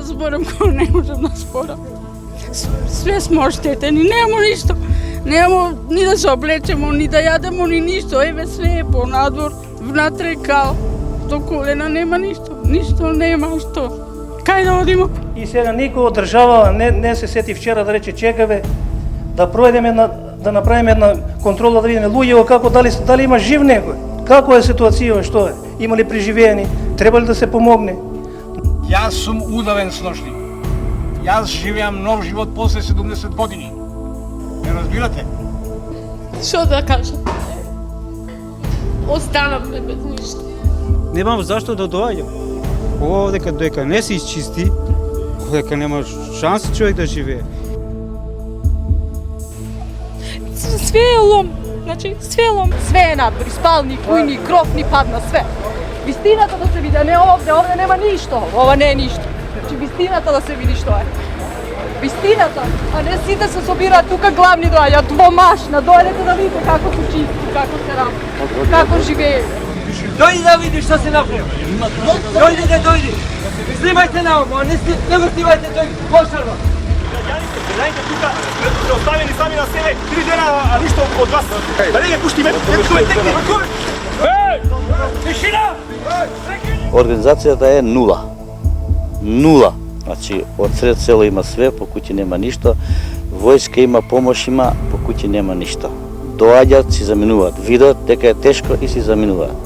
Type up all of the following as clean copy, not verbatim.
зборам кој не можам да зборам. Све сме оштетени, нема ништо. Нема ни да се облечемо, ни да јадемо, ни ништо. Еве све е понадвор, внатре као. До колена нема ништо. Ништо нема што. Кај да одиме? И сега никој од држава не се сети вчера да рече чекаве да пројдеме да направиме една контрола да видиме луѓето како дали има жив некој. Како е ситуацијава, што е? Има ли преживеени? Треба ли да се помогне? Јас сум удавен сношник. Јас живеам нов живот после 70 години. Не разбирате? Што да кажам? Останавме без ништо. Немам зашто да доаѓам. Ова дека не се исчисти, дека нема шанси човек да живее. Све е лом, значи све е лом, све е надвор, спални, кујни, кров ни падна, све. Вистината да се види, не овде нема ништо, ова не е ништо. Значи вистината да се види што е. Вистината, а не сите се собираат тука главни доаѓаат, двомашна, дојдете да видите како се чисти, како се работи, како живее. Дојди да видиш што се направи. Дојди. Снимајте на ово, не го снимајте тој кошарва. Гледајте тука, сте оставени сами на себе, 3 дена, а ништо од вас. Да не ги пуштиме, тишина! Организацијата е нула. Нула. Значи, од сред село има све, по куќи нема ништо. Војска има, помош има, по куќи нема ништо. Доаѓаат, си заминуваат. Видат дека е тешко и си заминуваат.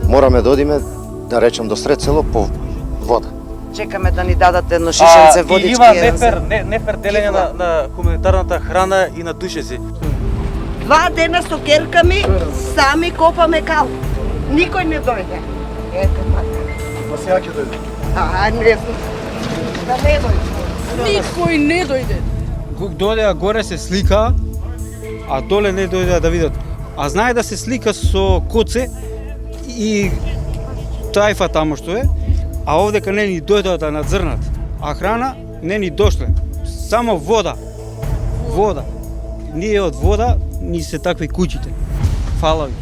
Мораме да одиме, да речем, до сред село по вода. Чекаме да ни дадат едно шишенце водички. Има нефер делење на хуманитарната храна и на душеци. 2 дена со керками сами копаме кал. Никој не дојде. Ете така. Па сега ќе дојде. Не знам. Да не дојде. Никој не дојде. Дојдеа горе се слика, а доле не дојдеа да видат. А знае да се слика со коце и тајфа тамо што е, а овдека не ни дојдоа да надзрнат. А храна не ни дошле. Само вода. Вода. Ние од вода ни се такви куќите. Фала ви.